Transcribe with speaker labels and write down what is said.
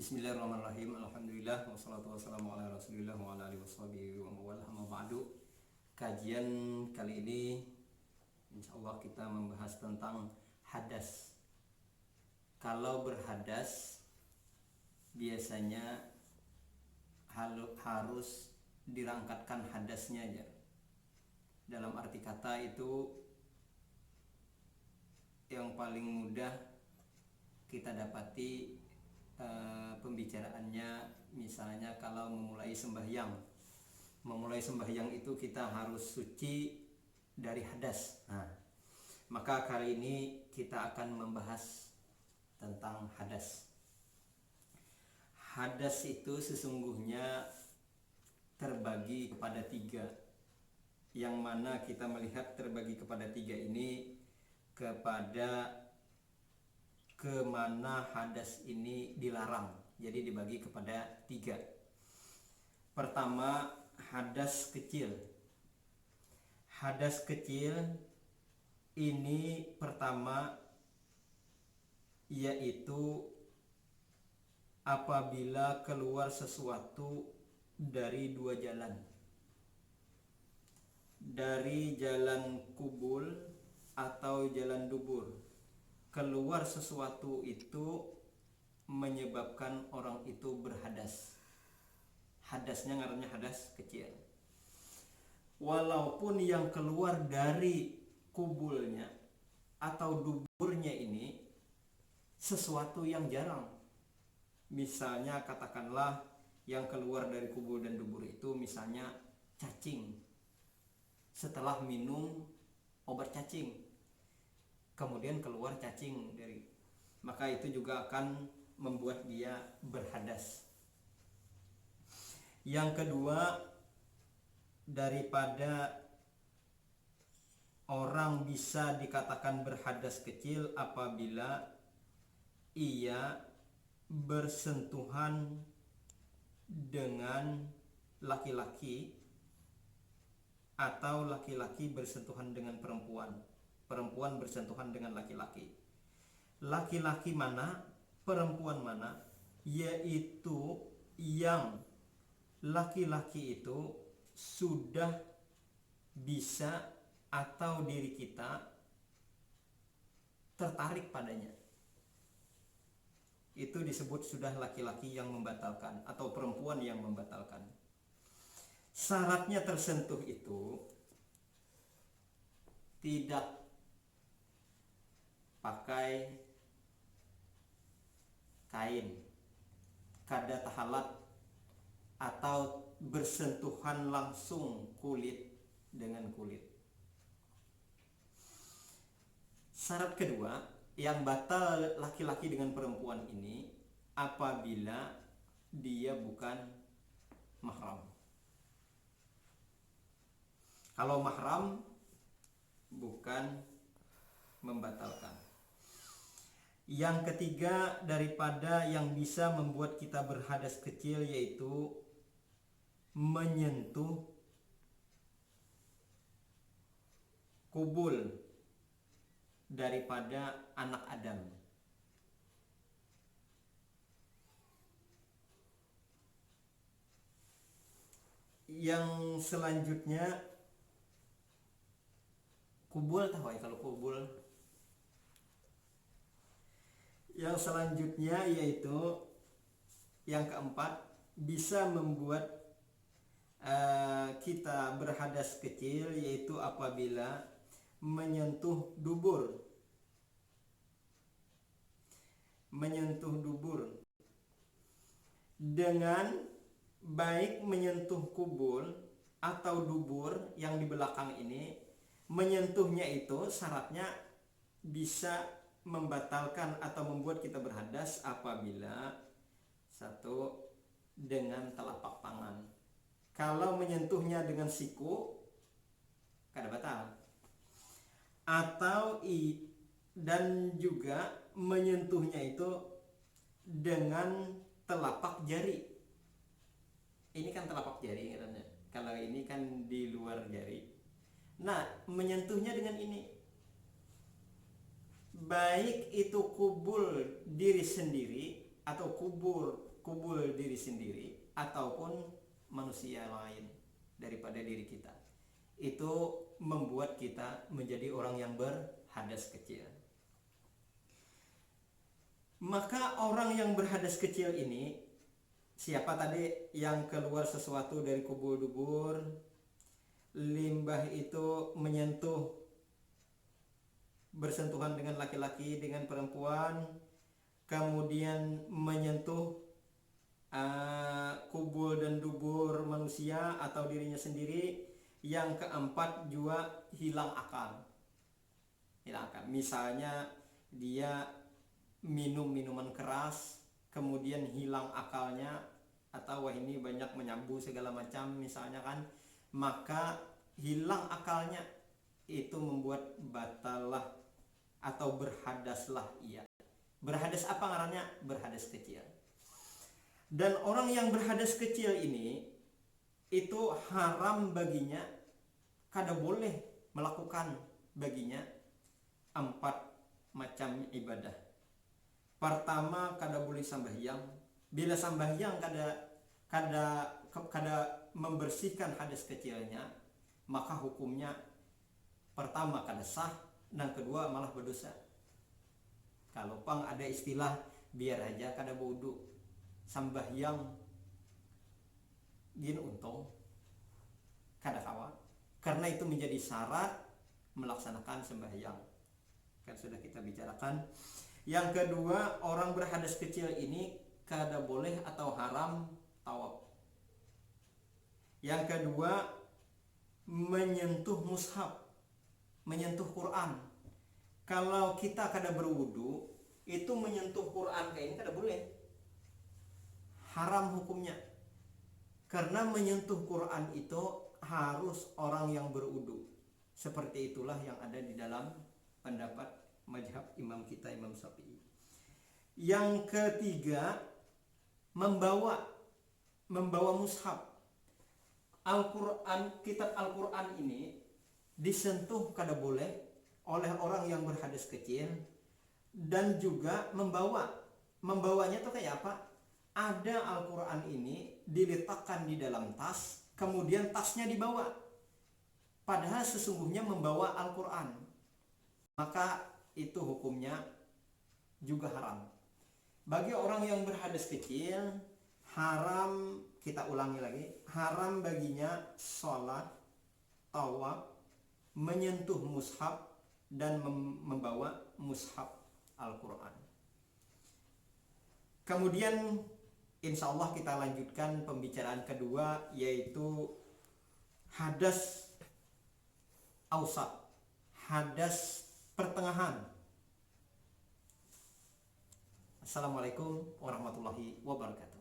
Speaker 1: Bismillahirrahmanirrahim. Alhamdulillah wassalatu wassalamu ala Rasulillah wa ala alihi washabihi wa mawalah amma ba'du. Kajian kali ini insyaallah kita membahas tentang hadas. Kalau berhadas biasanya harus dirangkatkan hadasnya aja. Dalam arti kata itu yang paling mudah kita dapati pembicaraannya, misalnya kalau memulai sembahyang itu kita harus suci dari hadas. Maka kali ini kita akan membahas tentang hadas. Hadas itu sesungguhnya terbagi kepada tiga, yang mana kita melihat terbagi kepada tiga ini kepada kemana hadas ini dilarang. Jadi dibagi kepada tiga. Pertama, hadas kecil. Hadas kecil ini pertama yaitu apabila keluar sesuatu dari dua jalan, dari jalan kubul atau jalan dubur. Keluar sesuatu itu menyebabkan orang itu berhadas. Hadasnya ngarannya hadas kecil. Walaupun yang keluar dari kubulnya atau duburnya ini sesuatu yang jarang. Misalnya katakanlah yang keluar dari kubul dan dubur itu misalnya cacing. Setelah minum obat cacing, kemudian keluar cacing dari, maka itu juga akan membuat dia berhadas. Yang kedua, daripada orang bisa dikatakan berhadas kecil apabila ia bersentuhan dengan laki-laki atau laki-laki bersentuhan dengan perempuan, perempuan bersentuhan dengan laki-laki. Laki-laki mana, perempuan mana, yaitu yang laki-laki itu sudah bisa atau diri kita tertarik padanya. Itu disebut sudah laki-laki yang membatalkan atau perempuan yang membatalkan. Syaratnya tersentuh itu tidak pakai kain, kada tahalat, atau bersentuhan langsung kulit dengan kulit. Syarat kedua yang batal laki-laki dengan perempuan ini apabila dia bukan mahram. Kalau mahram bukan membatalkan. Yang ketiga daripada yang bisa membuat kita berhadas kecil yaitu menyentuh kubul daripada anak Adam. Yang selanjutnya kubul, tahu ya kalau kubul. Yang selanjutnya yaitu yang keempat, bisa membuat kita berhadas kecil yaitu apabila menyentuh dubur. Menyentuh dubur dengan baik menyentuh kubul atau dubur yang di belakang ini. Menyentuhnya itu syaratnya bisa membatalkan atau membuat kita berhadas apabila satu, dengan telapak tangan. Kalau menyentuhnya dengan siku kada batal. Atau dan juga menyentuhnya itu dengan telapak jari. Ini kan telapak jari katanya. Kalau ini kan di luar jari. Nah, menyentuhnya dengan ini, baik itu kubul diri sendiri atau kubur kubul diri sendiri ataupun manusia lain daripada diri kita, itu membuat kita menjadi orang yang berhadas kecil. Maka orang yang berhadas kecil ini, siapa tadi yang keluar sesuatu dari kubul dubur, limbah itu menyentuh, bersentuhan dengan laki-laki, dengan perempuan, kemudian menyentuh kubul dan dubur manusia atau dirinya sendiri. Yang keempat juga hilang akal. Misalnya dia minum minuman keras, kemudian hilang akalnya, atau wah ini banyak menyambu segala macam misalnya kan, maka hilang akalnya, itu membuat batalah atau berhadaslah ia. Berhadas apa ngarannya? Berhadas kecil. Dan orang yang berhadas kecil ini, itu haram baginya, kada boleh melakukan baginya 4 macam ibadah. Pertama, kada boleh sambahyang. Bila sambahyang kada membersihkan hadas kecilnya, maka hukumnya pertama kada sah, dan kedua malah berdosa. Kalau pang ada istilah biar aja kada wudu, sambahyang gin untung kada kawa, karena itu menjadi syarat melaksanakan sembahyang, kan sudah kita bicarakan. Yang kedua, orang berhadas kecil ini kada boleh atau haram tawaf. Yang kedua, menyentuh mushaf, menyentuh Quran. Kalau kita kada berwudu, itu menyentuh Quran kayak ini kada boleh, haram hukumnya. Karena menyentuh Quran itu harus orang yang berwudu. Seperti itulah yang ada di dalam pendapat mazhab imam kita, Imam Syafi'i. Yang ketiga, membawa mushaf. Al-Quran, kitab Al-Quran ini disentuh kada boleh oleh orang yang berhadas kecil. Dan juga membawanya tuh kayak apa? Ada Al-Quran ini diletakkan di dalam tas, kemudian tasnya dibawa, padahal sesungguhnya membawa Al-Quran, maka itu hukumnya juga haram. Bagi orang yang berhadas kecil, haram, kita ulangi lagi, haram baginya sholat, tawaf, menyentuh mushaf, dan membawa mushaf Al-Quran. Kemudian insya Allah kita lanjutkan pembicaraan kedua, yaitu hadas ausat, hadas pertengahan. Assalamualaikum warahmatullahi wabarakatuh.